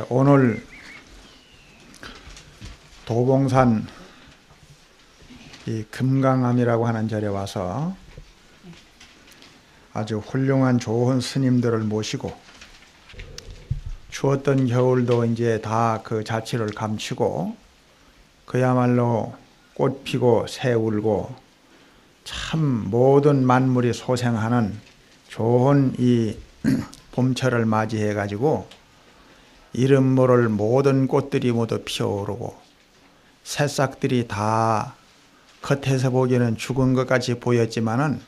오늘 도봉산 이 금강암이라고 하는 절에 와서 아주 훌륭한 좋은 스님들을 모시고 추웠던 겨울도 이제 다 그 자취를 감추고 그야말로 꽃 피고 새 울고 참 모든 만물이 소생하는 좋은 이 봄철을 맞이해 가지고 이름 모를 모든 꽃들이 모두 피어오르고 새싹들이 다 겉에서 보기에는 죽은 것 같이 보였지만은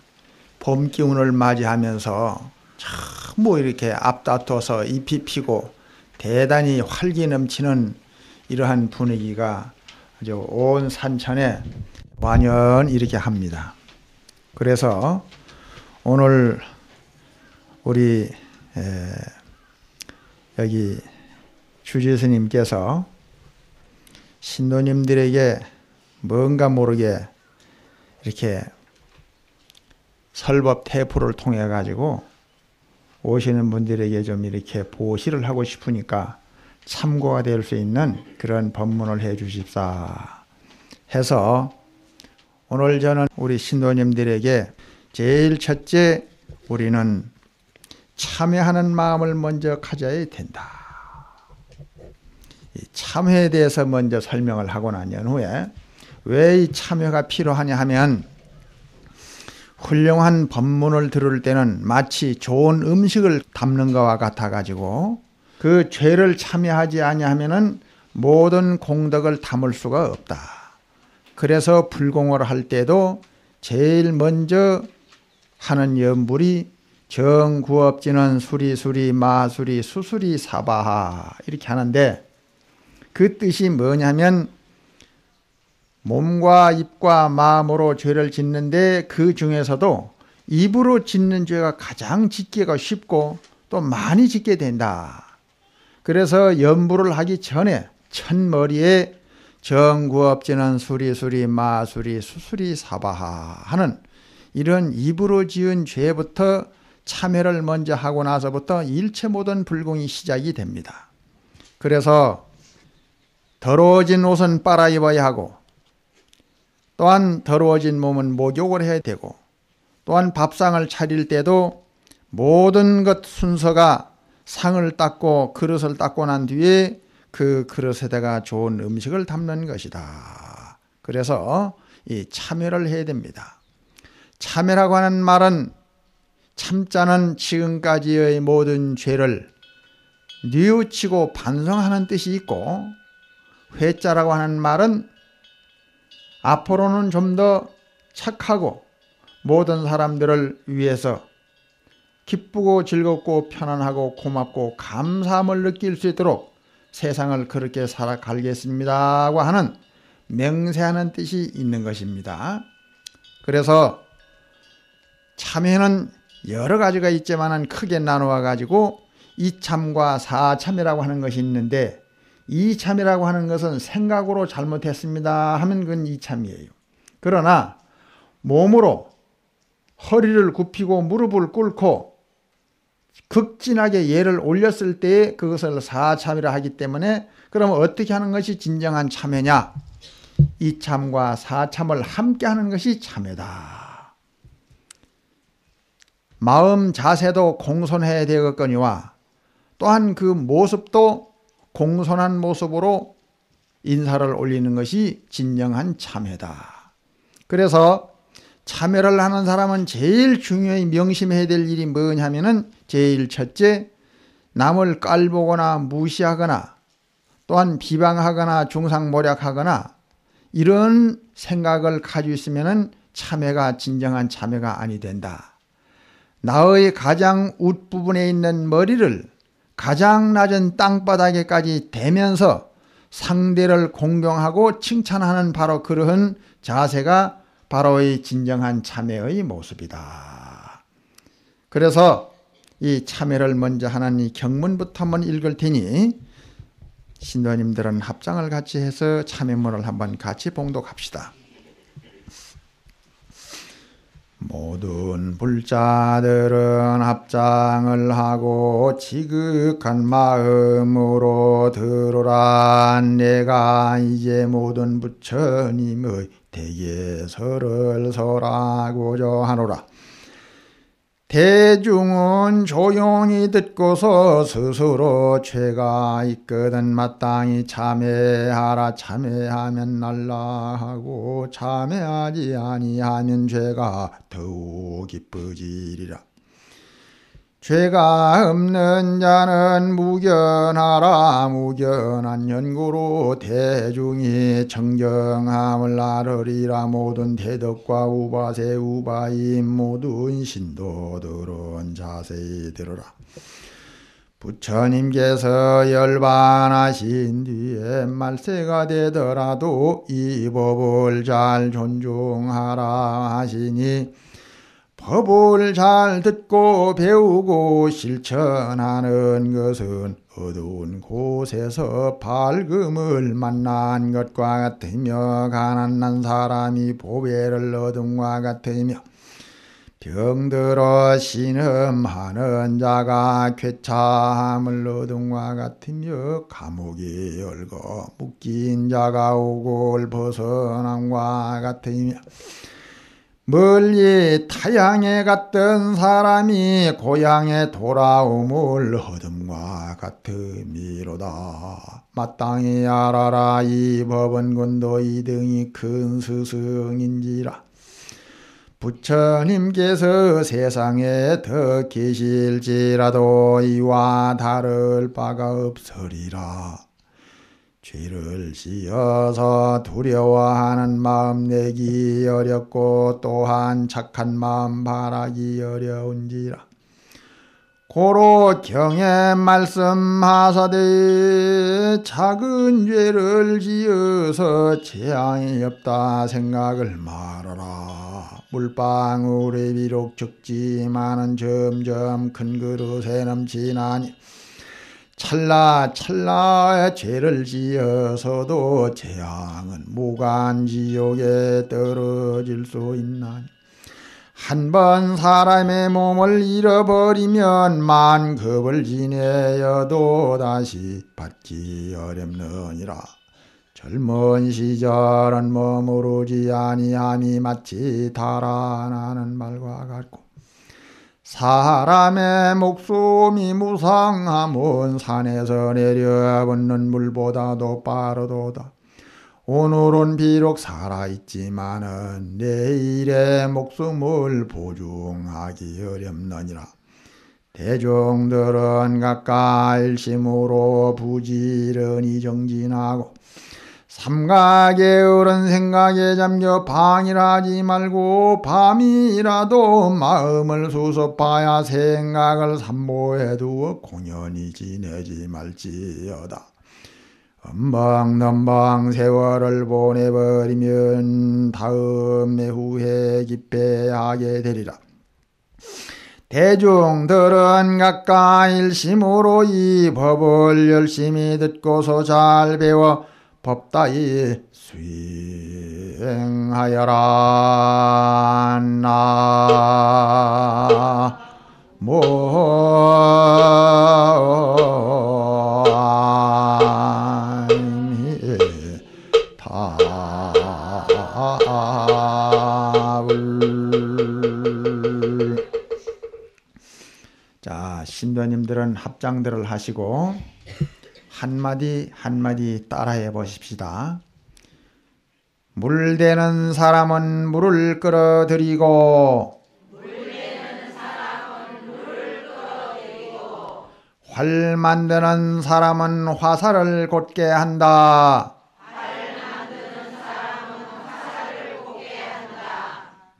봄 기운을 맞이하면서 전부 이렇게 앞다퉈서 잎이 피고 대단히 활기 넘치는 이러한 분위기가 아주 온 산천에 완연 이렇게 합니다. 그래서 오늘 우리 여기 주지스님께서 신도님들에게 뭔가 모르게 이렇게 설법 태포를 통해 가지고 오시는 분들에게 좀 이렇게 보시를 하고 싶으니까 참고가 될 수 있는 그런 법문을 해 주십사 해서 오늘 저는 우리 신도님들에게 제일 첫째 우리는 참회하는 마음을 먼저 가져야 된다. 이 참회에 대해서 먼저 설명을 하고 난 후에 왜 이 참회가 필요하냐 하면 훌륭한 법문을 들을 때는 마치 좋은 음식을 담는 것과 같아 가지고 그 죄를 참회하지 아니하면은 모든 공덕을 담을 수가 없다. 그래서 불공을 할 때도 제일 먼저 하는 염불이 정구업지는 수리수리 마수리 수수리 사바하 이렇게 하는데 그 뜻이 뭐냐면 몸과 입과 마음으로 죄를 짓는데 그 중에서도 입으로 짓는 죄가 가장 짓기가 쉽고 또 많이 짓게 된다. 그래서 염불을 하기 전에 첫머리에 정구업지는 수리수리 마수리 수수리 사바하 하는 이런 입으로 지은 죄부터 참회를 먼저 하고 나서부터 일체 모든 불공이 시작이 됩니다. 그래서 더러워진 옷은 빨아 입어야 하고 또한 더러워진 몸은 목욕을 해야 되고 또한 밥상을 차릴 때도 모든 것 순서가 상을 닦고 그릇을 닦고 난 뒤에 그 그릇에다가 좋은 음식을 담는 것이다. 그래서 이 참회를 해야 됩니다. 참회라고 하는 말은 참자는 지금까지의 모든 죄를 뉘우치고 반성하는 뜻이 있고 회자라고 하는 말은 앞으로는 좀 더 착하고 모든 사람들을 위해서 기쁘고 즐겁고 편안하고 고맙고 감사함을 느낄 수 있도록 세상을 그렇게 살아가겠습니다고 하는 맹세하는 뜻이 있는 것입니다. 그래서 참회는 여러 가지가 있지만 크게 나누어 가지고 이참과 사참이라고 하는 것이 있는데 이참이라고 하는 것은 생각으로 잘못했습니다 하면 그건 이참이에요. 그러나 몸으로 허리를 굽히고 무릎을 꿇고 극진하게 예를 올렸을 때에 그것을 사참이라 하기 때문에 그럼 어떻게 하는 것이 진정한 참회냐? 이참과 사참을 함께 하는 것이 참회다. 마음 자세도 공손해야 되겠거니와 또한 그 모습도 공손한 모습으로 인사를 올리는 것이 진정한 참회다. 그래서 참여를 하는 사람은 제일 중요히 명심해야 될 일이 뭐냐면은 제일 첫째, 남을 깔보거나 무시하거나 또한 비방하거나 중상모략하거나 이런 생각을 가지고 있으면은 참회가 진정한 참회가 아니 된다. 나의 가장 윗부분에 있는 머리를 가장 낮은 땅바닥에까지 대면서 상대를 공경하고 칭찬하는 바로 그러한 자세가 바로 이 진정한 참회의 모습이다. 그래서 이 참회를 먼저 하는 이 경문부터 한번 읽을 테니 신도님들은 합장을 같이 해서 참회문을 한번 같이 봉독합시다. 모든 불자들은 합장을 하고 지극한 마음으로 들으라. 내가 이제 모든 부처님의 대계설을 설하고자 하노라. 대중은 조용히 듣고서 스스로 죄가 있거든 마땅히 참회하라. 참회하면 날라 하고 참회하지 아니하면 죄가 더욱 기쁘지리라. 죄가 없는 자는 무견하라. 무견한 연고로 대중이 청정함을 알으리라. 모든 대덕과 우바세 우바임 모든 신도들은 자세히 들으라. 부처님께서 열반하신 뒤에 말세가 되더라도 이 법을 잘 존중하라 하시니 법을 잘 듣고 배우고 실천하는 것은 어두운 곳에서 밝음을 만난 것과 같으며 가난한 사람이 보배를 얻음과 같으며 병들어 신음하는 자가 쾌차함을 얻음과 같으며 감옥이 열고 묶인 자가 오골 벗어남과 같으며 멀리 타향에 갔던 사람이 고향에 돌아옴을 얻음과 같음이로다. 마땅히 알아라. 이 법은 군도 이등이 큰 스승인지라. 부처님께서 세상에 더 계실지라도 이와 다를 바가 없으리라. 죄를 지어서 두려워하는 마음 내기 어렵고 또한 착한 마음 바라기 어려운지라. 고로 경에 말씀하사되 작은 죄를 지어서 재앙이 없다 생각을 말하라. 물방울이 비록 적지만은 점점 큰 그릇에 넘치나니 찰나찰나의 죄를 지어서도 재앙은 무간지옥에 떨어질 수 있나니 한 번 사람의 몸을 잃어버리면 만급을 지내어도 다시 받기 어렵느니라. 젊은 시절은 머무르지 아니함이 마치 달아나는 말과 같고 사람의 목숨이 무상함은 산에서 내려붙는 물보다도 빠르도다. 오늘은 비록 살아있지만은 내일의 목숨을 보증하기 어렵느니라. 대중들은 각각 일심으로 부지런히 정진하고 삼각의 어른 생각에 잠겨 방일하지 말고 밤이라도 마음을 수습하여 생각을 삼보해 두어 공연히 지내지 말지어다. 엄방넘방 세월을 보내버리면 다음에 후회 기패하게 되리라. 대중들은 각각 일심으로 이 법을 열심히 듣고서 잘 배워 법다이 수행하여라. 나모 자, 신도님들은 합장들을 하시고 한마디 한마디 따라해 보십시다. 물대는 사람은 물을 끌어들이고 활 만드는 사람은 화살을 곧게 한다.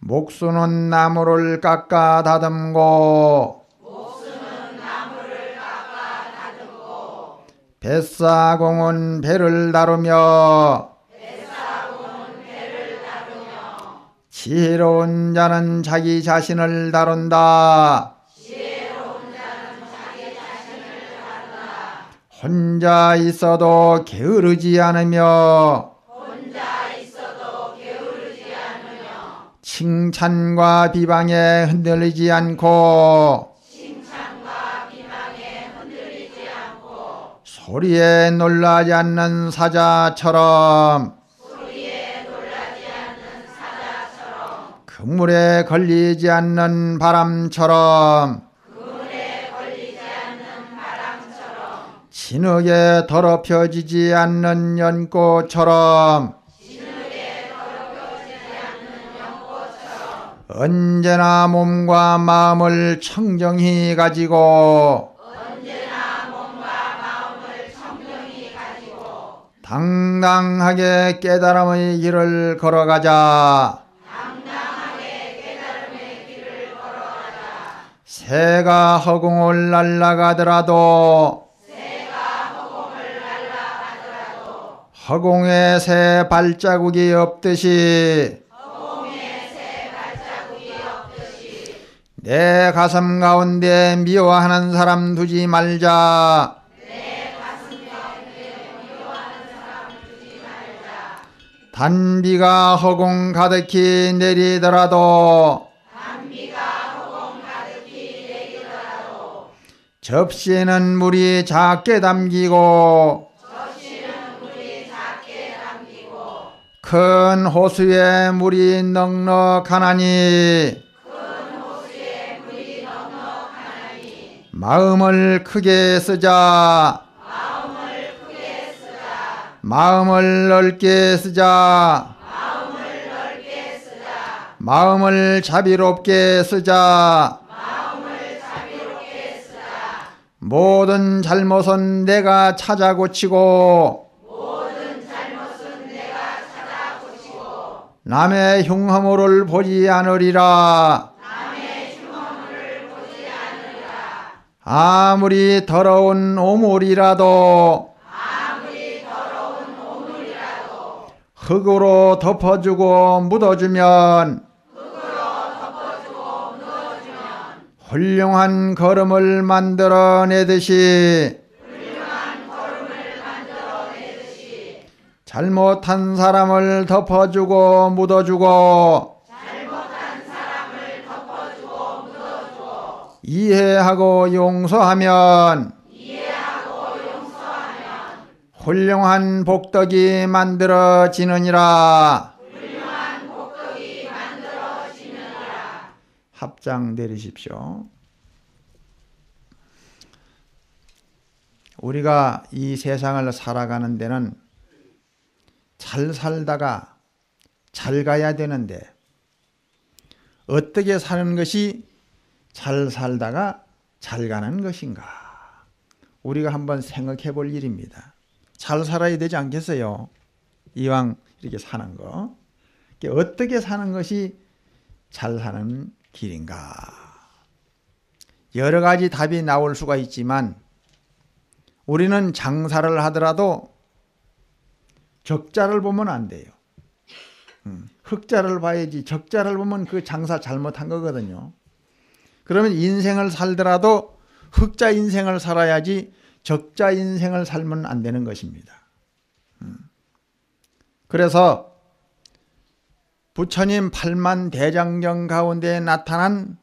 목수는 나무를 깎아 다듬고 뱃사공은 배를 다루며 지혜로운 자는 자기 자신을 다룬다. 혼자 있어도 게으르지 않으며 칭찬과 비방에 흔들리지 않고 소리에 놀라지 않는 사자처럼 그물에 걸리지 않는 바람처럼 진흙에 더럽혀지지 않는 연꽃처럼 언제나 몸과 마음을 청정히 가지고 당당하게 깨달음의 길을 걸어가자. 새가 허공을 날아가더라도 허공에 새 발자국이 없듯이 내 가슴 가운데 미워하는 사람 두지 말자. 단비가 허공 가득히 내리더라도 접시에는 물이 작게 담기고 큰 호수에 물이 넉넉하나니 마음을 크게 쓰자. 마음을 넓게 쓰자. 마음을 자비롭게 쓰자. 모든 잘못은 내가 찾아 고치고 남의 흉허물을 보지 않으리라. 아무리 더러운 오물이라도 흙으로 덮어주고 묻어주면 훌륭한 걸음을 만들어내듯이 잘못한 사람을 덮어주고 묻어주고 이해하고 용서하면 훌륭한 복덕이 만들어지느니라. 합장 내리십시오. 우리가 이 세상을 살아가는 데는 잘 살다가 잘 가야 되는데 어떻게 사는 것이 잘 살다가 잘 가는 것인가? 우리가 한번 생각해 볼 일입니다. 잘 살아야 되지 않겠어요? 이왕 이렇게 사는 거. 어떻게 사는 것이 잘 사는 길인가? 여러 가지 답이 나올 수가 있지만 우리는 장사를 하더라도 적자를 보면 안 돼요. 흑자를 봐야지. 적자를 보면 그 장사 잘못한 거거든요. 그러면 인생을 살더라도 흑자 인생을 살아야지 적자 인생을 살면 안 되는 것입니다. 그래서 부처님 8만 대장경 가운데 나타난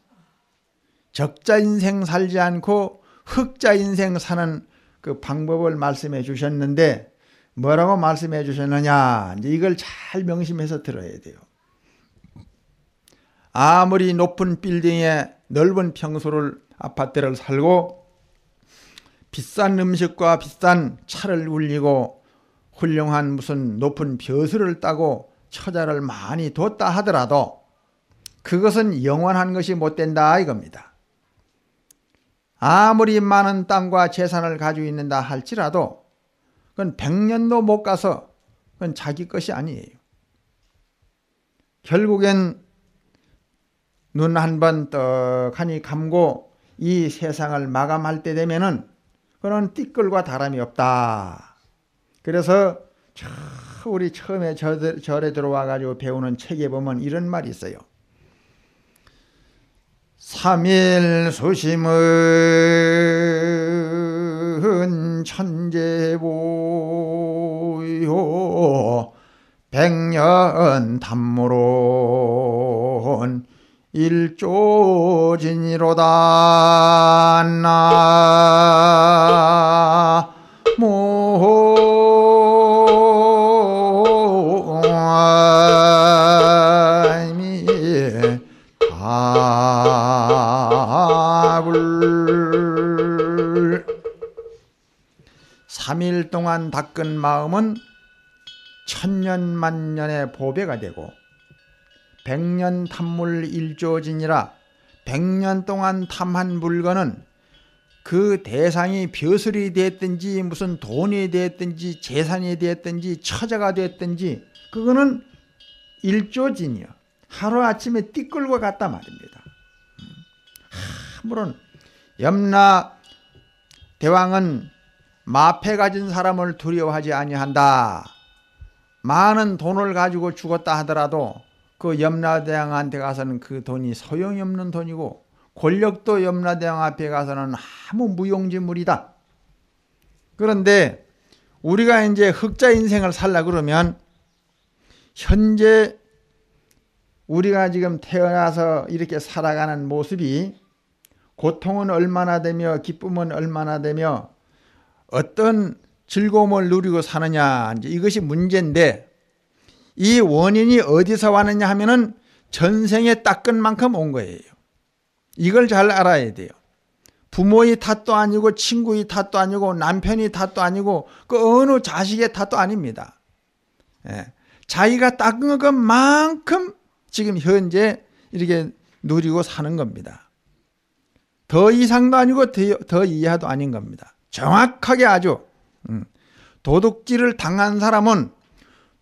적자 인생 살지 않고 흑자 인생 사는 그 방법을 말씀해 주셨는데 뭐라고 말씀해 주셨느냐? 이제 이걸 잘 명심해서 들어야 돼요. 아무리 높은 빌딩에 넓은 평수를 아파트를 살고 비싼 음식과 비싼 차를 울리고 훌륭한 무슨 높은 벼슬을 따고 처자를 많이 뒀다 하더라도 그것은 영원한 것이 못 된다 이겁니다. 아무리 많은 땅과 재산을 가지고 있는다 할지라도 그건 100년도 못 가서 그건 자기 것이 아니에요. 결국엔 눈 한 번 떡하니 감고 이 세상을 마감할 때 되면은 그런 띠끌과 다름이 없다. 그래서 우리 처음에 절에 들어와 가지고 배우는 책에 보면 이런 말이 있어요. 삼일수심은 천재보요 백년 탐무론 일조진이로다 나무함이 3일 동안 닦은 마음은 천년 만년의 보배가 되고 100년 탐물 일조진이라 100년 동안 탐한 물건은 그 대상이 벼슬이 됐든지 무슨 돈이 됐든지 재산이 됐든지 처자가 됐든지 그거는 일조진이요. 하루아침에 띠끌고 갔다 말입니다. 물론 염라 대왕은 마패 가진 사람을 두려워하지 아니한다. 많은 돈을 가지고 죽었다 하더라도 그 염라대왕한테 가서는 그 돈이 소용이 없는 돈이고 권력도 염라대왕 앞에 가서는 아무 무용지물이다. 그런데 우리가 이제 흑자 인생을 살라 그러면 현재 우리가 지금 태어나서 이렇게 살아가는 모습이 고통은 얼마나 되며 기쁨은 얼마나 되며 어떤 즐거움을 누리고 사느냐 이제 이것이 문제인데 이 원인이 어디서 왔느냐 하면은 전생에 닦은 만큼 온 거예요. 이걸 잘 알아야 돼요. 부모의 탓도 아니고 친구의 탓도 아니고 남편의 탓도 아니고 그 어느 자식의 탓도 아닙니다. 예. 자기가 닦은 것만큼 지금 현재 이렇게 누리고 사는 겁니다. 더 이상도 아니고 더 이하도 아닌 겁니다. 정확하게 아주 도둑질을 당한 사람은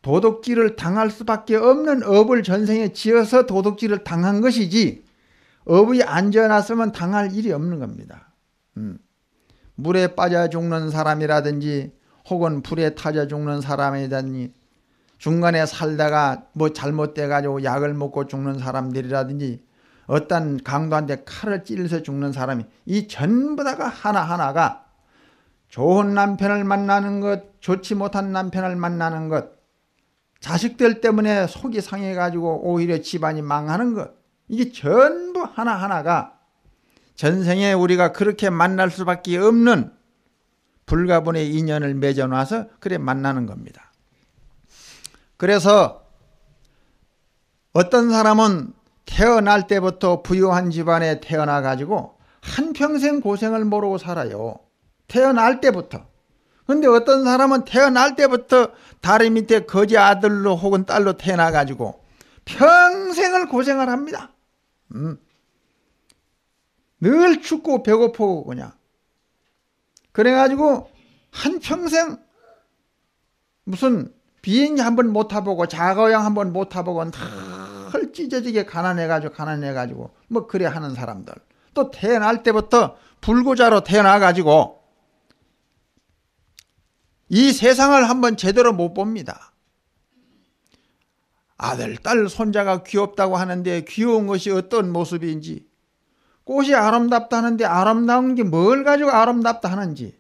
도둑질을 당할 수밖에 없는 업을 전생에 지어서 도둑질을 당한 것이지 업이 안 지어놨으면 당할 일이 없는 겁니다. 물에 빠져 죽는 사람이라든지 혹은 불에 타져 죽는 사람이라든지 중간에 살다가 뭐 잘못돼가지고 약을 먹고 죽는 사람들이라든지 어떤 강도한테 칼을 찔러서 죽는 사람이 이 전부 다가 하나하나가 좋은 남편을 만나는 것, 좋지 못한 남편을 만나는 것, 자식들 때문에 속이 상해가지고 오히려 집안이 망하는 것, 이게 전부 하나하나가 전생에 우리가 그렇게 만날 수밖에 없는 불가분의 인연을 맺어놔서 그래 만나는 겁니다. 그래서 어떤 사람은 태어날 때부터 부유한 집안에 태어나가지고 한평생 고생을 모르고 살아요. 태어날 때부터. 근데 어떤 사람은 태어날 때부터 다리 밑에 거지 아들로 혹은 딸로 태어나가지고 평생을 고생을 합니다. 늘 춥고 배고프고 그냥. 그래가지고 한평생 무슨 비행기 한번 못 타보고 자가용 한번 못 타보고 털 찢어지게 가난해가지고 뭐 그래 하는 사람들. 또 태어날 때부터 불구자로 태어나가지고 이 세상을 한번 제대로 못 봅니다. 아들, 딸, 손자가 귀엽다고 하는데 귀여운 것이 어떤 모습인지, 꽃이 아름답다 하는데 아름다운 게 뭘 가지고 아름답다 하는지,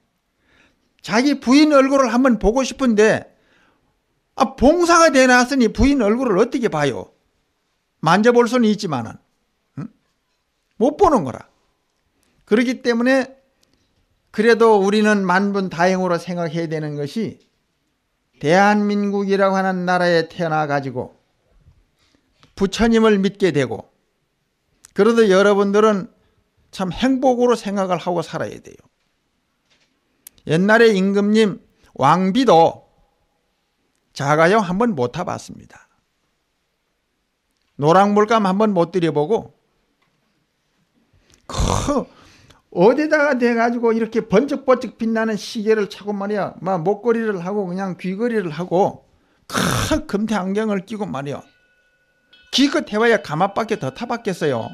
자기 부인 얼굴을 한번 보고 싶은데 봉사가 되어놨으니 부인 얼굴을 어떻게 봐요? 만져볼 수는 있지만은 못 보는 거라. 그렇기 때문에 그래도 우리는 만분다행으로 생각해야 되는 것이 대한민국이라고 하는 나라에 태어나가지고 부처님을 믿게 되고 그래도 여러분들은 참 행복으로 생각을 하고 살아야 돼요. 옛날에 임금님 왕비도 자가용 한번 못 타봤습니다. 노랑물감 한번 못 들여보고 어디다가 대가지고 이렇게 번쩍번쩍 빛나는 시계를 차고 말이야, 막 목걸이를 하고 그냥 귀걸이를 하고 큰 금태 안경을 끼고 말이야, 기껏 해봐야 가마밖에 더 타봤겠어요.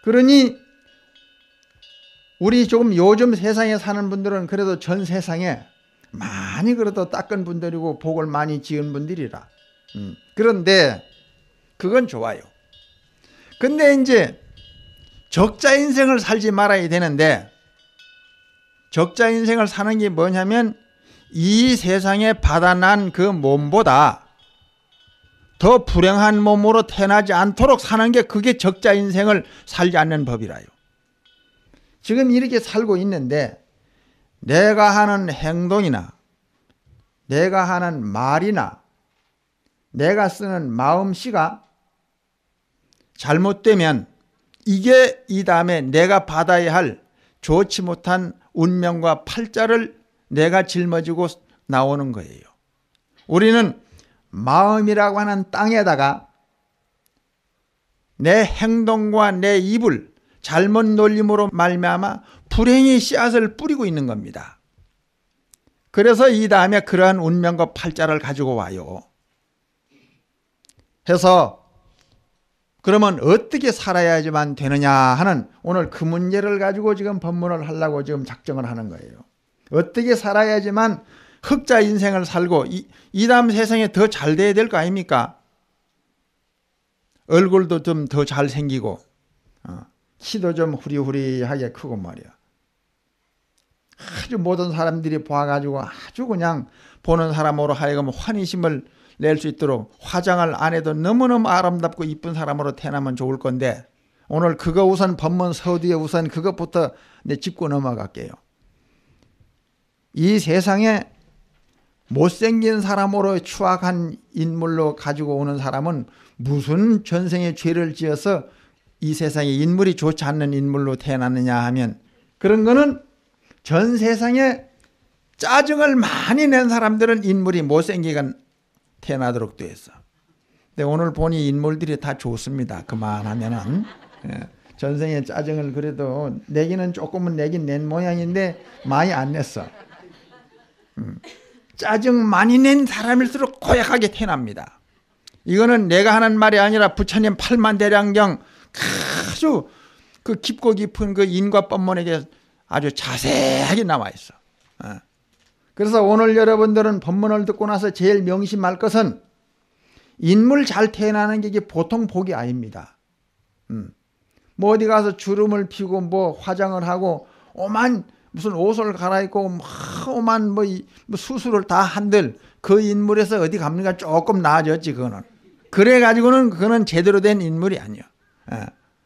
그러니 우리 조금 요즘 세상에 사는 분들은 그래도 전 세상에 많이 그래도 닦은 분들이고 복을 많이 지은 분들이라. 그런데 그건 좋아요. 근데 이제 적자 인생을 살지 말아야 되는데, 적자 인생을 사는 게 뭐냐면 이 세상에 받아난 그 몸보다 더 불행한 몸으로 태어나지 않도록 사는 게, 그게 적자 인생을 살지 않는 법이라요. 지금 이렇게 살고 있는데 내가 하는 행동이나 내가 하는 말이나 내가 쓰는 마음씨가 잘못되면 이게 이 다음에 내가 받아야 할 좋지 못한 운명과 팔자를 내가 짊어지고 나오는 거예요. 우리는 마음이라고 하는 땅에다가 내 행동과 내 입을 잘못 놀림으로 말미암아 불행의 씨앗을 뿌리고 있는 겁니다. 그래서 이 다음에 그러한 운명과 팔자를 가지고 와요. 해서 그러면 어떻게 살아야지만 되느냐 하는 오늘 그 문제를 가지고 지금 법문을 하려고 지금 작정을 하는 거예요. 어떻게 살아야지만 흑자 인생을 살고 이 다음 세상에 더 잘 돼야 될 거 아닙니까? 얼굴도 좀 더 잘생기고 키도 좀 후리후리하게 크고 말이야. 아주 모든 사람들이 봐가지고 아주 그냥 보는 사람으로 하여금 환희심을 낼 수 있도록 화장을 안 해도 너무너무 아름답고 이쁜 사람으로 태어나면 좋을 건데, 오늘 그거 우선 법문 서두에 우선 그것부터 짚고 넘어갈게요. 이 세상에 못생긴 사람으로 추악한 인물로 가지고 오는 사람은 무슨 전생에 죄를 지어서 이 세상에 인물이 좋지 않는 인물로 태어났느냐 하면, 그런 거는 전 세상에 짜증을 많이 낸 사람들은 인물이 못생기게 태어나도록 돼 있어. 근데 오늘 보니 인물들이 다 좋습니다. 그만하면은. 전생에 짜증을 그래도 내기는 조금은 내긴 낸 모양인데 많이 안 냈어. 짜증 많이 낸 사람일수록 고약하게 태어납니다. 이거는 내가 하는 말이 아니라 부처님 팔만대량경 아주 그 깊고 깊은 그 인과법문에게 아주 자세하게 나와 있어. 그래서 오늘 여러분들은 법문을 듣고 나서 제일 명심할 것은 인물 잘 태어나는 게 이게 보통 복이 아닙니다. 뭐 어디 가서 주름을 피고 뭐 화장을 하고 오만 무슨 옷을 갈아입고 오만 뭐 수술을 다 한들 그 인물에서 어디 갑니까? 조금 나아졌지 그거는. 그래가지고는 그거는 제대로 된 인물이 아니야.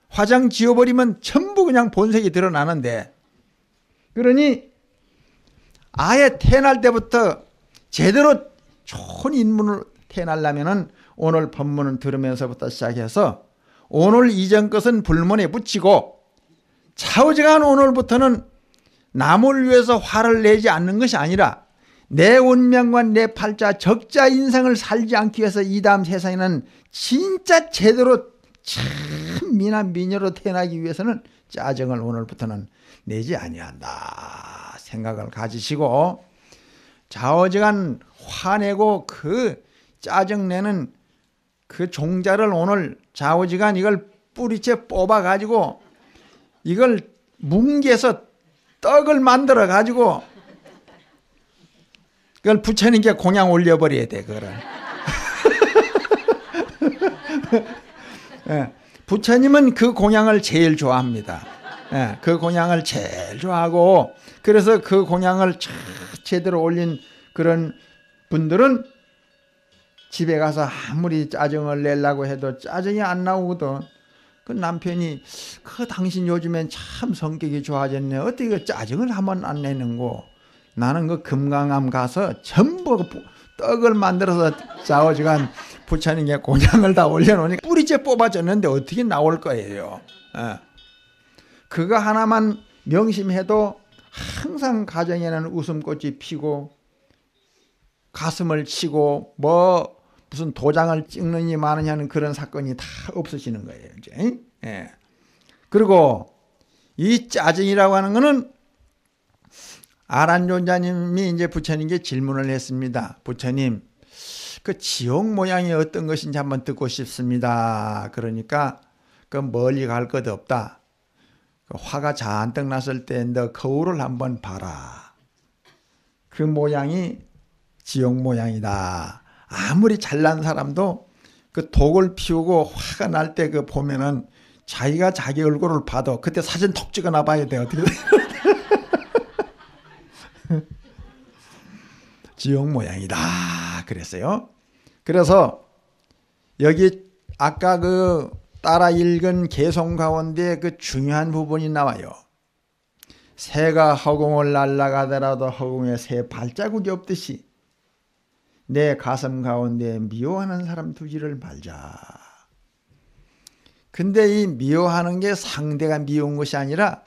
화장 지워버리면 전부 그냥 본색이 드러나는데, 그러니 아예 태어날 때부터 제대로 좋은 인물로 태어나려면은 오늘 법문을 들으면서부터 시작해서 오늘 이전 것은 불문에 붙이고 차오지간 오늘부터는 남을 위해서 화를 내지 않는 것이 아니라 내 운명과 내 팔자 적자 인생을 살지 않기 위해서 이 다음 세상에는 진짜 제대로 참 미남 미녀로 태어나기 위해서는 짜증을 오늘부터는 내지 아니한다 생각을 가지시고, 좌우지간 화내고 그 짜증내는 그 종자를 오늘 좌우지간 이걸 뿌리채 뽑아 가지고 이걸 뭉개서 떡을 만들어 가지고 그걸 부처님께 공양 올려버려야 돼. 그거를. 부처님은 그 공양을 제일 좋아합니다. 그 공양을 제일 좋아하고, 그래서 그 공양을 제대로 올린 그런 분들은 집에 가서 아무리 짜증을 내려고 해도 짜증이 안 나오거든. 그 남편이 그 당신 요즘엔 참 성격이 좋아졌네. 어떻게 그 짜증을 한번 안 내는고. 나는 그 금강암 가서 전부 떡을 만들어서 좌우지간 부처님께 공양을 다 올려놓으니까 뿌리째 뽑아졌는데 어떻게 나올 거예요. 그거 하나만 명심해도 항상 가정에는 웃음꽃이 피고 가슴을 치고 뭐 무슨 도장을 찍느니 마느냐는 그런 사건이 다 없어지는 거예요. 이제. 예. 그리고 이 짜증이라고 하는 거는 아란존자님이 이제 부처님께 질문을 했습니다. 부처님, 그 지옥 모양이 어떤 것인지 한번 듣고 싶습니다. 그러니까 그 멀리 갈 것 없다. 그 화가 잔뜩 났을 때 너 거울을 한번 봐라. 그 모양이 지옥 모양이다. 아무리 잘난 사람도 그 독을 피우고 화가 날 때 그 보면은 자기가 자기 얼굴을 봐도 그때 사진 톡 찍어놔 봐야 돼. 어떻게 돼? 지옥 모양이다 그랬어요. 그래서 여기 아까 그 따라 읽은 개송 가운데 그 중요한 부분이 나와요. 새가 허공을 날아가더라도 허공에 새 발자국이 없듯이 내 가슴 가운데 미워하는 사람 두지를 말자. 근데 이 미워하는 게 상대가 미운 것이 아니라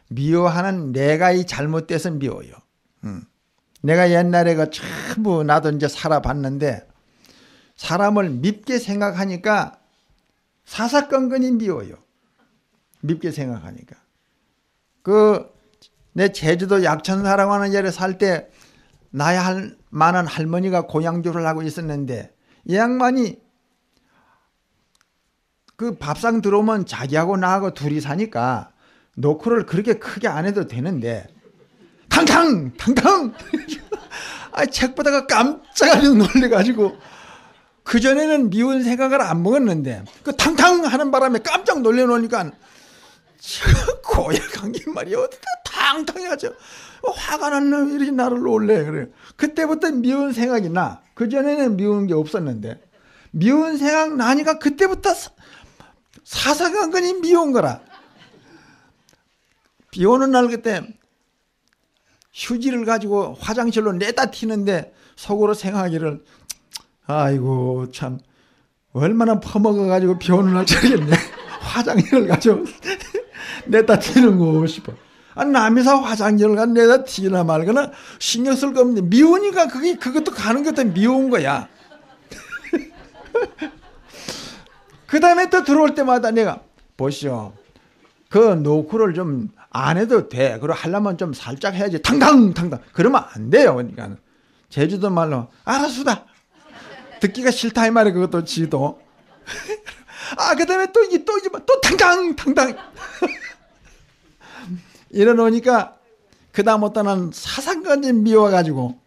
미워하는 내가 이 잘못돼서 미워요. 내가 옛날에 그 전부 나도 이제 살아봤는데 사람을 밉게 생각하니까 사사건건이 미워요. 밉게 생각하니까. 내 제주도 약천사라고 하는 자리에 살 때 나야 할 만한 할머니가 고향주를 하고 있었는데 이 양반이 그 밥상 들어오면 자기하고 나하고 둘이 사니까 노크를 그렇게 크게 안 해도 되는데 탕탕! 책 보다가 깜짝이야 놀래가지고 그전에는 미운 생각을 안 먹었는데 그 탕탕 하는 바람에 깜짝 놀래놓으니까 고약한 게 말이야. 어떻게 탕탕해가지고 화가 난 놈이 이렇게 나를 놀래. 그래. 그때부터 미운 생각이 나. 그전에는 미운 게 없었는데 미운 생각 나니까 그때부터 사사건건이 미운 거라. 비 오는 날 그때 휴지를 가지고 화장실로 내다 튀는데 속으로 생각하기를 아이고 참 얼마나 퍼먹어가지고 비 오는 날 저겠네. 화장실을 가지고 내다 튀는 거 싶어. 남이사 화장실을 가지고 내다 튀나 말거나 신경 쓸 거 없는데 미우니까 그것도 가는 것도 미운 거야. 그 다음에 또 들어올 때마다 내가 보시오. 그 노크를 좀 안 해도 돼. 그리고 하려면 좀 살짝 해야지. 탕탕. 그러면 안 돼요. 그러니까 제주도 말로 알았수다. 듣기가 싫다 이 말이야. 그것도 지도. 그 다음에 또 탕탕. 이러놓으니까 그 다음부터는 사상까지 미워가지고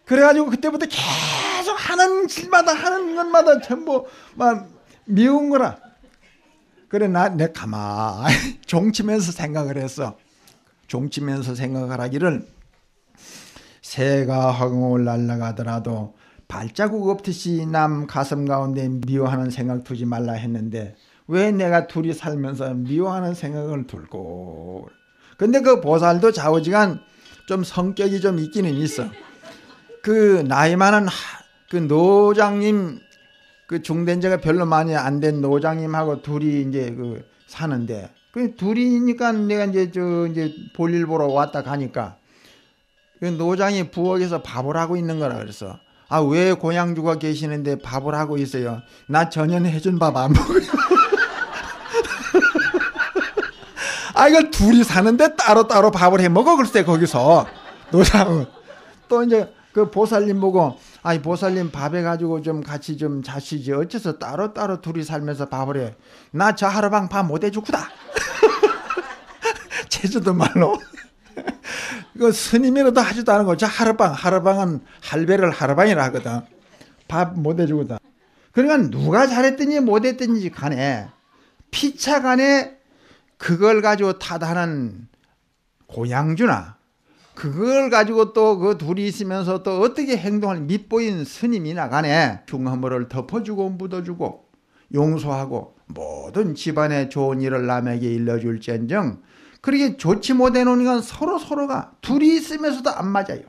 그래가지고 그때부터 계속 하는 길마다 하는 것마다 전부 막 미운 거라. 그래 내 가만히 종치면서 생각을 했어. 종치면서 생각을 하기를 새가 허공을 날아가더라도 발자국 없듯이 남 가슴 가운데 미워하는 생각 두지 말라 했는데 왜 내가 둘이 살면서 미워하는 생각을 들고. 근데 그 보살도 좌우지간 좀 성격이 좀 있기는 있어. 그 나이 많은 그 노장님 그 중된지가 별로 많이 안 된 노장님하고 둘이 이제 그 사는데 그 둘이니까 내가 이제 볼일 보러 왔다 가니까 그 노장이 부엌에서 밥을 하고 있는 거라 그래서 왜 고향주가 계시는데 밥을 하고 있어요? 나 전혀 해준 밥 안 먹어요. 이거 둘이 사는데 따로 밥을 해 먹어 글쎄 거기서 노장은 또 이제 그 보살님 보고 보살님 밥해 가지고 좀 같이 좀 자시지 어째서 따로 둘이 살면서 밥을 해. 나 저 하루방 밥 못 해주구다. 제주도 말로 이거 스님이라도 하지도 않은 거. 저 하루방은 할배를 하루방이라 하거든. 밥 못 해주거든. 그러니까 누가 잘했든지 못했든지 간에 피차 간에 그걸 가지고 탓하는 고향주나 그걸 가지고 또 그 둘이 있으면서 또 어떻게 행동할 밉보인 스님이나 간에 중허물을 덮어주고 묻어주고 용서하고 모든 집안의 좋은 일을 남에게 일러줄지언정 그렇게 좋지 못해 놓으니까 서로가 둘이 있으면서도 안 맞아요.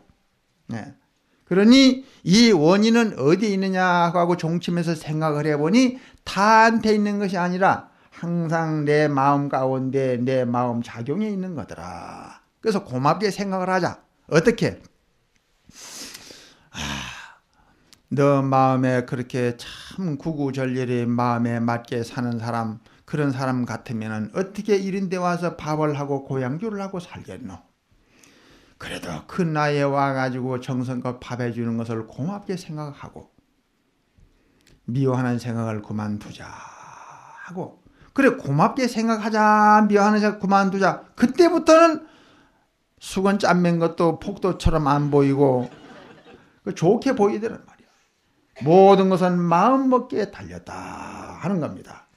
그러니 이 원인은 어디에 있느냐 하고 종치면서 생각을 해보니 타한테 있는 것이 아니라 항상 내 마음 가운데 내 마음 작용에 있는 거더라. 그래서 고맙게 생각을 하자. 어떻게? 너 마음에 그렇게 참 구구절절히 마음에 맞게 사는 사람, 그런 사람 같으면 어떻게 이런 데 와서 밥을 하고 고향주를 하고 살겠노? 그래도 그 나이에 와가지고 정성껏 밥 해주는 것을 고맙게 생각하고 미워하는 생각을 그만두자 하고, 그래 고맙게 생각하자, 미워하는 생각 그만두자. 그때부터는 수건 짠맨 것도 폭도처럼 안 보이고 좋게 보이더란 말이야. 모든 것은 마음먹기에 달렸다 하는 겁니다.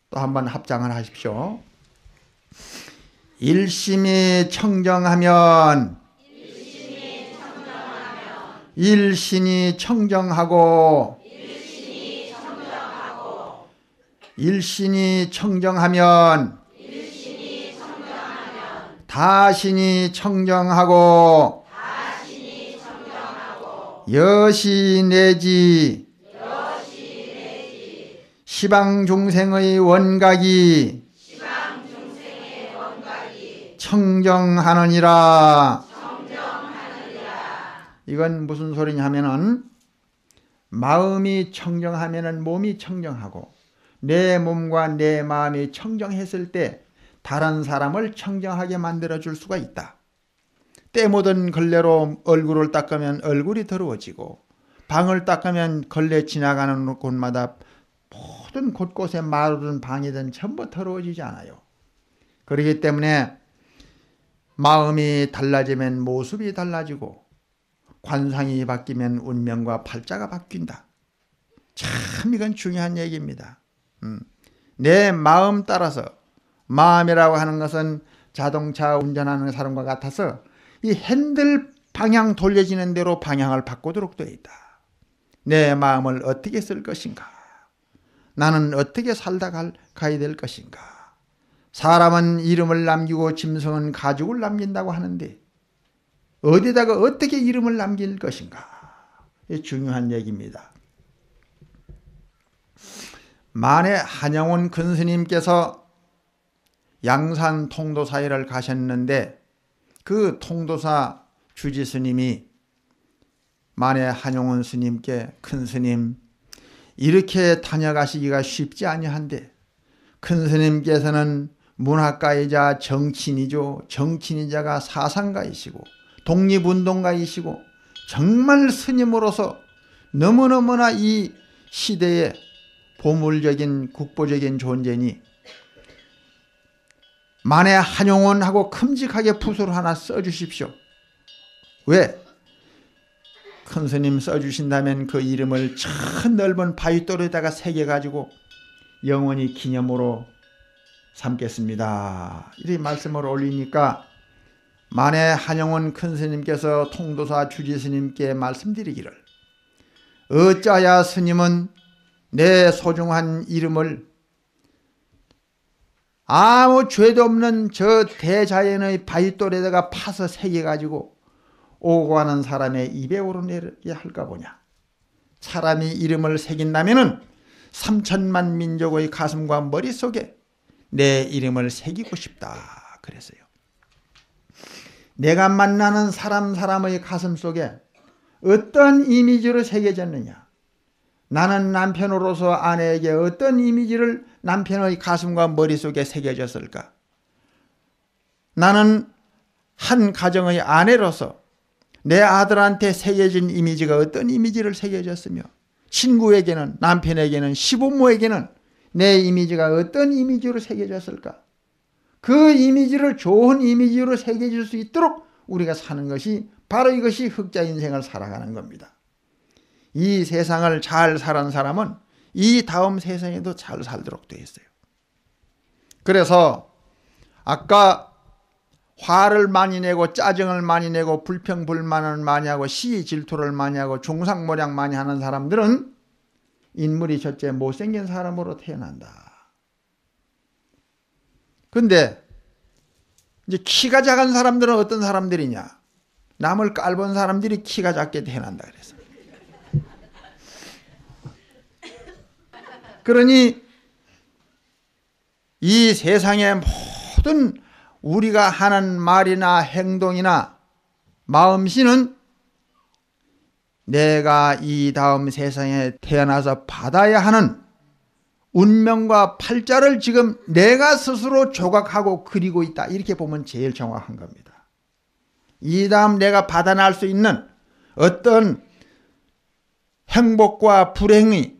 또 한번 합장을 하십시오. 일심이 청정하면 일신이 청정하고 일신이 청정하면 다신이 청정하고 여시내지 시방중생의 원각이 청정하느니라. 이건 무슨 소리냐 하면은, 마음이 청정하면은 몸이 청정하고 내 몸과 내 마음이 청정했을 때 다른 사람을 청정하게 만들어 줄 수가 있다. 때 묻은 걸레로 얼굴을 닦으면 얼굴이 더러워지고, 방을 닦으면 걸레 지나가는 곳마다 모든 곳곳에 마루든 방이든 전부 더러워지지 않아요. 그렇기 때문에 마음이 달라지면 모습이 달라지고 관상이 바뀌면 운명과 팔자가 바뀐다. 참 이건 중요한 얘기입니다. 내 마음 따라서, 마음이라고 하는 것은 자동차 운전하는 사람과 같아서 이 핸들 방향 돌려지는 대로 방향을 바꾸도록 되어 있다. 내 마음을 어떻게 쓸 것인가? 나는 어떻게 살다 가야 될 것인가? 사람은 이름을 남기고 짐승은 가죽을 남긴다고 하는데 어디다가 어떻게 이름을 남길 것인가? 이 중요한 얘기입니다. 만에 한영원 근스님께서 양산 통도사회를 가셨는데, 그 통도사 주지스님이 만에 한영원 스님께, 큰 스님 이렇게 다녀가시기가 쉽지 아니한데, 큰 스님께서는 문학가이자 정치인이죠. 정치인이자가 사상가이시고 독립운동가이시고 정말 스님으로서 너무너무나 이 시대에 보물적인 국보적인 존재니, 만에 한용원하고 큼직하게 붓을 하나 써주십시오. 왜? 큰 스님 써주신다면 그 이름을 저 넓은 바위돌에다가 새겨가지고 영원히 기념으로 삼겠습니다. 이렇게 말씀을 올리니까 만에 한용원 큰 스님께서 통도사 주지 스님께 말씀드리기를, 어찌하여 스님은 내 소중한 이름을 아무 죄도 없는 저 대자연의 바위돌에다가 파서 새겨가지고 오고 가는 사람의 입에 오르내게 할까 보냐. 사람이 이름을 새긴다면은 3천만 민족의 가슴과 머릿속에 내 이름을 새기고 싶다 그랬어요. 내가 만나는 사람의 가슴 속에 어떤 이미지로 새겨졌느냐, 나는 남편으로서 아내에게 어떤 이미지를 남편의 가슴과 머릿속에 새겨졌을까, 나는 한 가정의 아내로서 내 아들한테 새겨진 이미지가 어떤 이미지를 새겨졌으며, 친구에게는, 남편에게는, 시부모에게는 내 이미지가 어떤 이미지로 새겨졌을까. 그 이미지를 좋은 이미지로 새겨질 수 있도록 우리가 사는 것이, 바로 이것이 흑자 인생을 살아가는 겁니다. 이 세상을 잘 사는 사람은 이 다음 세상에도 잘 살도록 되어 있어요. 그래서 아까 화를 많이 내고 짜증을 많이 내고 불평불만을 많이 하고 시기 질투를 많이 하고 중상모략 많이 하는 사람들은 인물이 첫째 못생긴 사람으로 태어난다. 근데 이제 키가 작은 사람들은 어떤 사람들이냐? 남을 깔본 사람들이 키가 작게 태어난다 그래서. 그러니 이 세상의 모든 우리가 하는 말이나 행동이나 마음씨는 내가 이 다음 세상에 태어나서 받아야 하는 운명과 팔자를 지금 내가 스스로 조각하고 그리고 있다. 이렇게 보면 제일 정확한 겁니다. 이 다음 내가 받아날 수 있는 어떤 행복과 불행의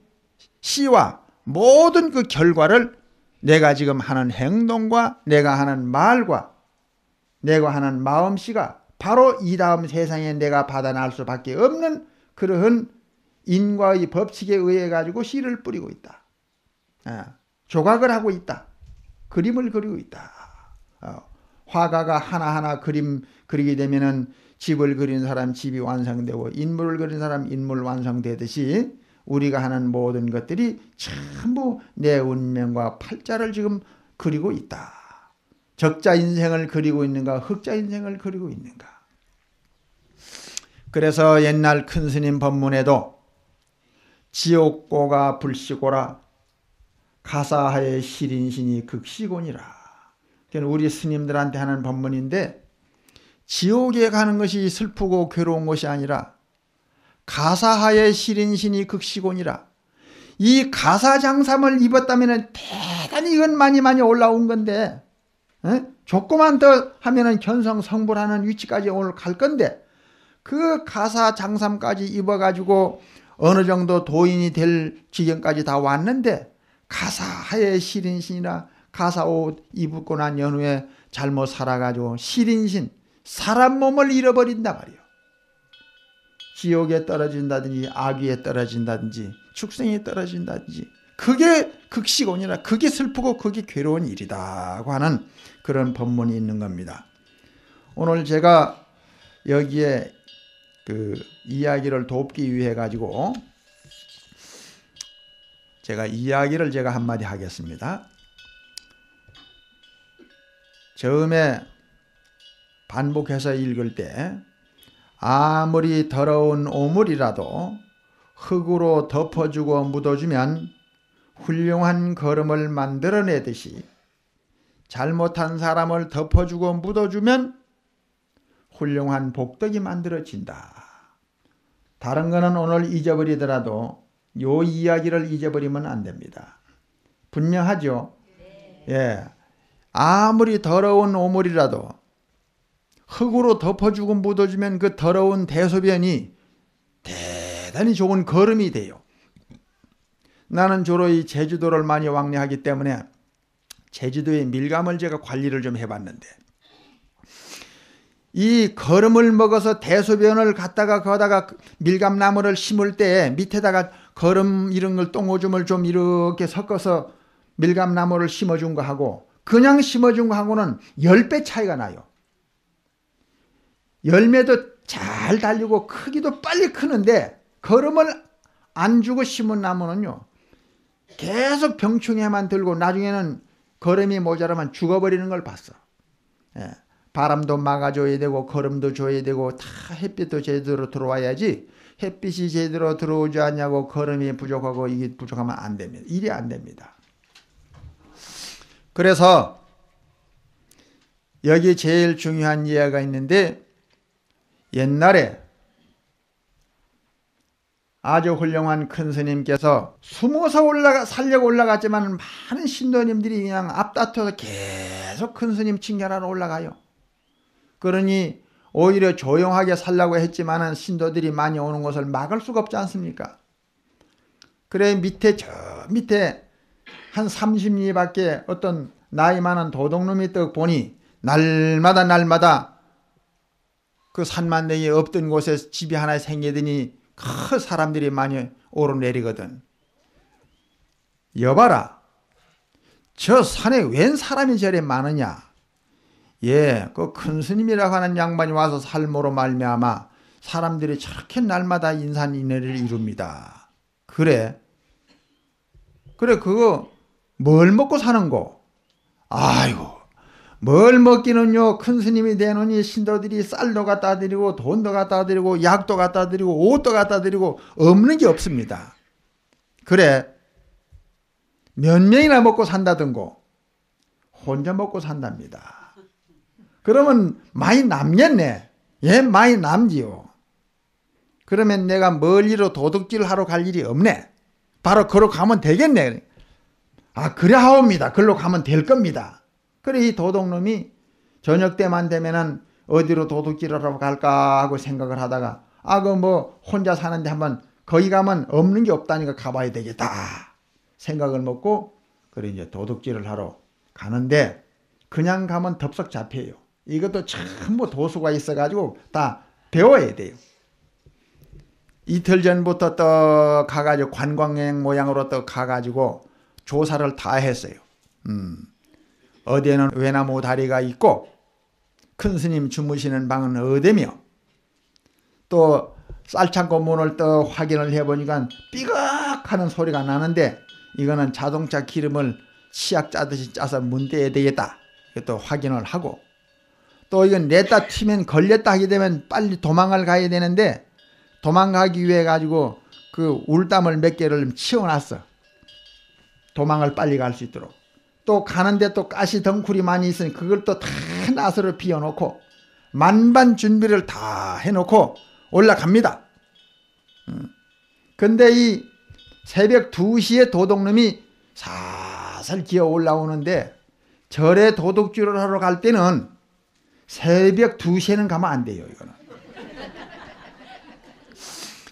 시와 모든 그 결과를 내가 지금 하는 행동과 내가 하는 말과 내가 하는 마음씨가 바로 이 다음 세상에 내가 받아날 수밖에 없는 그러한 인과의 법칙에 의해 가지고 씨를 뿌리고 있다. 조각을 하고 있다. 그림을 그리고 있다. 화가가 하나하나 그림 그리게 되면은 집을 그린 사람 집이 완성되고 인물을 그린 사람 인물 완성되듯이 우리가 하는 모든 것들이 전부 내 운명과 팔자를 지금 그리고 있다. 적자 인생을 그리고 있는가 흑자 인생을 그리고 있는가. 그래서 옛날 큰 스님 법문에도 지옥고가 불시고라 가사하에 실인신이 극시곤이라. 우리 스님들한테 하는 법문인데 지옥에 가는 것이 슬프고 괴로운 것이 아니라 가사하에 실인신이 극시곤이라. 이 가사장삼을 입었다면 대단히 이건 많이 올라온 건데 조금만 더 하면 견성성불하는 위치까지 오늘 갈 건데 그 가사장삼까지 입어가지고 어느 정도 도인이 될 지경까지 다 왔는데 가사하에 실인신이라 가사옷 입고 난 연후에 잘못 살아가지고 실인신 사람 몸을 잃어버린단 말이에요. 지옥에 떨어진다든지 악위에 떨어진다든지 축생에 떨어진다든지 그게 극시곤이라 그게 슬프고 그게 괴로운 일이다고 하는 그런 법문이 있는 겁니다. 오늘 제가 여기에 그 이야기를 돕기 위해 가지고 제가 이야기를 한마디 하겠습니다. 처음에 반복해서 읽을 때 아무리 더러운 오물이라도 흙으로 덮어주고 묻어주면 훌륭한 걸음을 만들어내듯이 잘못한 사람을 덮어주고 묻어주면 훌륭한 복덕이 만들어진다. 다른 거는 오늘 잊어버리더라도 요 이야기를 잊어버리면 안 됩니다. 분명하죠? 예. 아무리 더러운 오물이라도 흙으로 덮어주고 묻어주면 그 더러운 대소변이 대단히 좋은 걸음이 돼요. 나는 주로 이 제주도를 많이 왕래하기 때문에 제주도의 밀감을 제가 관리를 좀 해봤는데 이 걸음을 먹어서 대소변을 갖다가 거다가 밀감나무를 심을 때 밑에다가 걸음 이런 걸 똥오줌을 좀 이렇게 섞어서 밀감나무를 심어준 거하고 그냥 심어준 거하고는 10배 차이가 나요. 열매도 잘 달리고 크기도 빨리 크는데 걸음을 안 주고 심은 나무는요 계속 병충해만 들고 나중에는 걸음이 모자라면 죽어버리는 걸 봤어. 예. 바람도 막아줘야 되고 걸음도 줘야 되고 다 햇빛도 제대로 들어와야지 햇빛이 제대로 들어오지 않냐고 걸음이 부족하고 이게 부족하면 안 됩니다. 일이 안 됩니다. 그래서 여기 제일 중요한 이야기가 있는데 옛날에 아주 훌륭한 큰 스님께서 숨어서 살려고 올라갔지만 많은 신도님들이 그냥 앞다퉈서 계속 큰 스님 칭찬하러 올라가요. 그러니 오히려 조용하게 살려고 했지만은 신도들이 많이 오는 것을 막을 수가 없지 않습니까? 그래 저 밑에 한 30리밖에 어떤 나이 많은 도둑놈이 떡 보니 날마다 그 산만대에 없던 곳에 집이 하나 생기더니 큰 사람들이 많이 오르내리거든. 여봐라. 저 산에 웬 사람이 저래 많으냐. 예, 그 큰 스님이라고 하는 양반이 와서 살모로 말미암아 사람들이 저렇게 날마다 인산인해를 이룹니다. 그래 그거 뭘 먹고 사는 거? 아이고 뭘 먹기는요 큰 스님이 되느니 신도들이 쌀도 갖다 드리고 돈도 갖다 드리고 약도 갖다 드리고 옷도 갖다 드리고 없는 게 없습니다. 그래 몇 명이나 먹고 산다던고 혼자 먹고 산답니다. 그러면 많이 남겠네. 예, 많이 남지요. 그러면 내가 멀리로 도둑질을 하러 갈 일이 없네. 바로 그로 가면 되겠네. 그래 하옵니다. 그로 가면 될 겁니다. 그래 이 도둑놈이 저녁 때만 되면은 어디로 도둑질을 하러 갈까 하고 생각을 하다가 혼자 사는데 한번 거기 가면 없는 게 없다니까 가봐야 되겠다 생각을 먹고 그래 이제 도둑질을 하러 가는데 그냥 가면 덥석 잡혀요. 이것도 전부 도수가 있어가지고 다 배워야 돼요. 이틀 전부터 또 가가지고 관광여행 모양으로 또 가가지고 조사를 다 했어요. 어디에는 외나무 다리가 있고 큰 스님 주무시는 방은 어디며 또 쌀창고 문을 또 확인을 해보니까 삐걱하는 소리가 나는데 이거는 자동차 기름을 치약 짜듯이 짜서 문대야 되겠다. 또 확인을 하고 또 이건 냈다 튀면 걸렸다 하게 되면 빨리 도망을 가야 되는데 도망가기 위해 가지고 그 울담을 몇 개를 치워놨어. 도망을 빨리 갈 수 있도록. 또 가는데 또 가시 덩쿨이 많이 있으니 그걸 또 다 나스로 비워놓고 만반 준비를 다 해놓고 올라갑니다. 근데 이 새벽 2시에 도둑놈이 살살 기어 올라오는데 절에 도둑질을 하러 갈 때는 새벽 2시에는 가면 안 돼요. 이거는.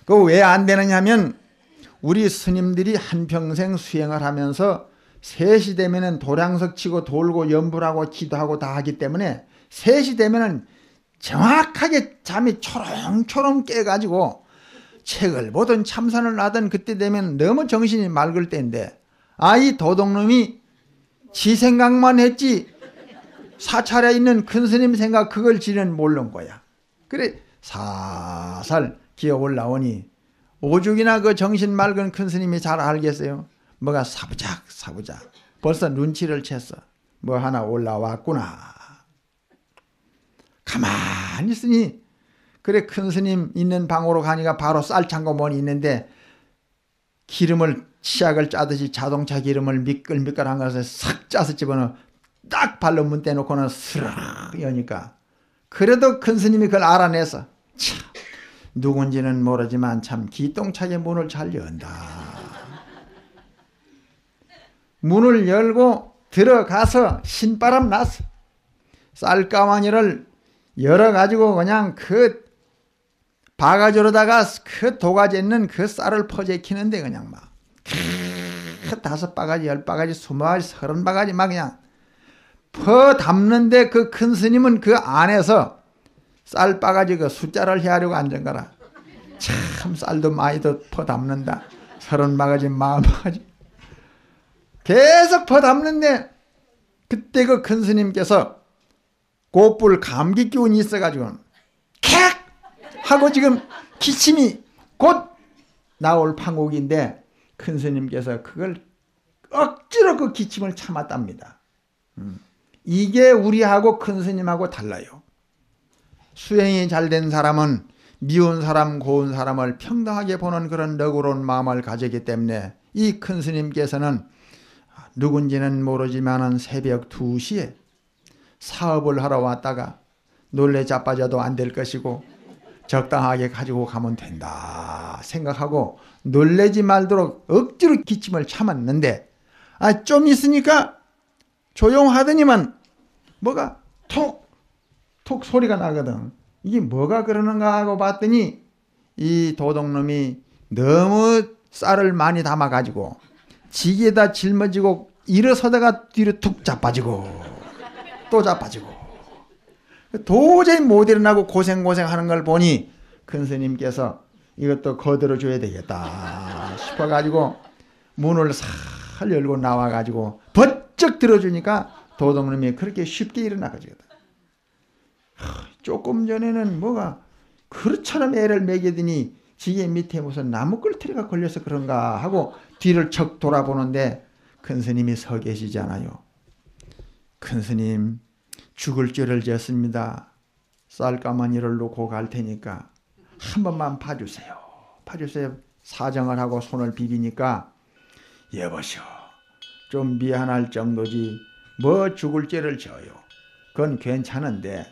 그 왜 안 되느냐 하면 우리 스님들이 한평생 수행을 하면서 3시 되면은 도량석 치고 돌고 염불하고 기도하고 다 하기 때문에 3시 되면은 정확하게 잠이 초롱초롱 깨가지고 책을 보든 참선을 하든 그때 되면 너무 정신이 맑을 때인데 이 도둑놈이 지 생각만 했지 사찰에 있는 큰 스님 생각 그걸 지는 모르는 거야. 그래 살살 기어 올라오니 오죽이나 그 정신 맑은 큰 스님이 잘 알겠어요. 뭐가 사부작 벌써 눈치를 챘어. 뭐 하나 올라왔구나. 가만히 있으니 그래 큰 스님 있는 방으로 가니까 바로 쌀창고 문이 있는데 기름을 치약을 짜듯이 자동차 기름을 미끌미끌한 것을 싹 짜서 집어넣어 딱 발로 문 떼놓고는 스르륵 여니까 그래도 큰 스님이 그걸 알아내서 참 누군지는 모르지만 참 기똥차게 문을 잘 연다. 문을 열고 들어가서 신바람 났어. 쌀가마니를 열어가지고 그냥 그 바가지로다가 그 도가지 있는 그 쌀을 퍼제키는데 그냥 막 5바가지, 10바가지, 20바가지, 30바가지 막 그냥 퍼 담는데 그 큰 스님은 그 안에서 쌀바가지 그 숫자를 헤아려고 앉은 거라. 참 쌀도 많이 더 퍼 담는다. 30바가지, 40바가지. 계속 퍼 담는데 그때 그 큰 스님께서 곧불 감기 기운이 있어가지고 캬! 하고 지금 기침이 곧 나올 판국인데 큰 스님께서 그걸 억지로 그 기침을 참았답니다. 이게 우리하고 큰 스님하고 달라요. 수행이 잘된 사람은 미운 사람 고운 사람을 평등하게 보는 그런 너그러운 마음을 가지기 때문에 이 큰 스님께서는 누군지는 모르지만 새벽 2시에 사업을 하러 왔다가 놀래 자빠져도 안 될 것이고 적당하게 가지고 가면 된다 생각하고 놀래지 말도록 억지로 기침을 참았는데 좀 있으니까 조용하더니만 뭐가 톡 소리가 나거든. 이게 뭐가 그러는가 하고 봤더니 이 도둑놈이 너무 쌀을 많이 담아가지고 지게에다 짊어지고 일어서다가 뒤로 툭 자빠지고 또 자빠지고 도저히 못 일어나고 고생하는 걸 보니 큰 스님께서 이것도 거들어줘야 되겠다 싶어가지고 문을 살 열고 나와가지고 번쩍 들어주니까 도둑놈이 그렇게 쉽게 일어나가지고 조금 전에는 뭐가 그릇처럼 애를 먹이더니 지게 밑에 무슨 나무 꿀틀이가 걸려서 그런가 하고 뒤를 척 돌아보는데 큰 스님이 서 계시잖아요. 큰 스님 죽을 죄를 졌습니다. 쌀가마니를 놓고 갈 테니까 한 번만 봐주세요. 사정을 하고 손을 비비니까 여보시오 좀 미안할 정도지 뭐 죽을 죄를 져요. 그건 괜찮은데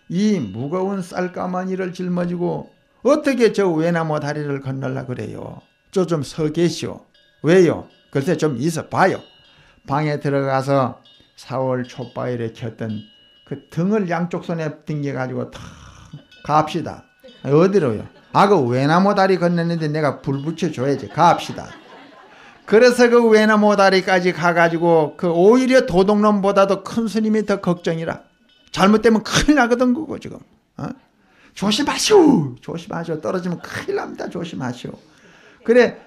이 무거운 쌀가마니를 짊어지고 어떻게 저 외나무 다리를 건널라 그래요? 저 좀 서 계시오. 왜요? 글쎄 좀 있어 봐요. 방에 들어가서 4월 촛바위를 켰던 그 등을 양쪽 손에 당겨가지고 탁 갑시다. 어디로요? 그 외나무 다리 건너는데 내가 불 붙여줘야지. 갑시다. 그래서 그 외나무 다리까지 가가지고 그 오히려 도둑놈보다도 큰 스님이 더 걱정이라. 잘못되면 큰일 나거든 그거 지금. 조심하시오. 조심하시오. 떨어지면 큰일 납니다. 조심하시오. 그래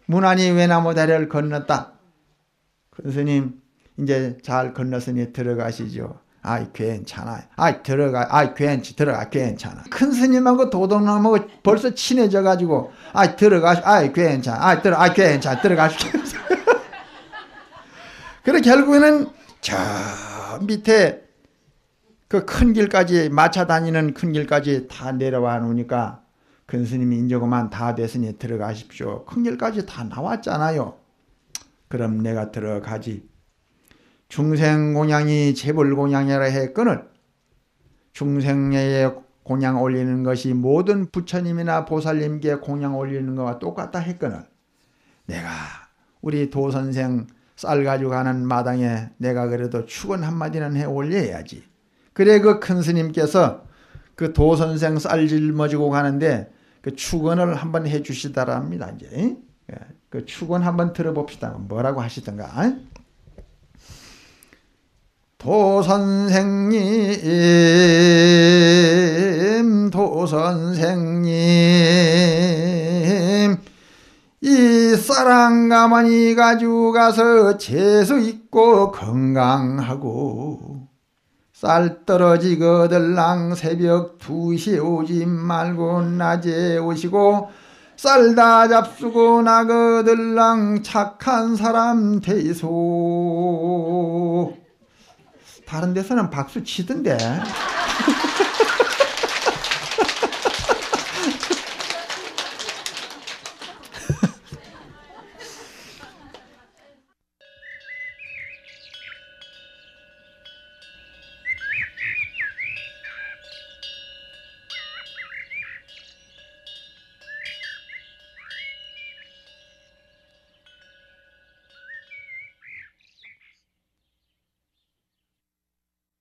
무난히 외나무 다리를 건넜다. 큰 스님 이제 잘 건넜으니 들어가시죠. 괜찮아. 괜찮아. 큰 스님하고 도둑놈하고 벌써 친해져 가지고 괜찮아. 괜찮아. 들어가시죠. 그래 결국에는 저 밑에 그 큰 길까지 마차 다니는 큰 길까지 다 내려와 놓으니까 큰 스님이 이제 그만 다 됐으니 들어가십시오. 큰 길까지 다 나왔잖아요. 그럼 내가 들어가지. 중생공양이 재불공양이라 했거늘 중생에 공양 올리는 것이 모든 부처님이나 보살님께 공양 올리는 것과 똑같다 했거늘 내가 우리 도선생 쌀 가지고 가는 마당에 내가 그래도 축원 한마디는 해 올려야지. 그래 그 큰 스님께서 그 도선생 쌀 짊어지고 가는데 그 축원을 한번 해 주시더랍니다. 이제 그 축원 한번 들어봅시다. 뭐라고 하시던가. 도선생님 이 쌀 가마니 가지고 가서 재수 있고 건강하고 쌀 떨어지거들랑 새벽 2시에 오지 말고 낮에 오시고 쌀 다 잡수고 나거들랑 착한 사람 되소. 다른 데서는 박수 치던데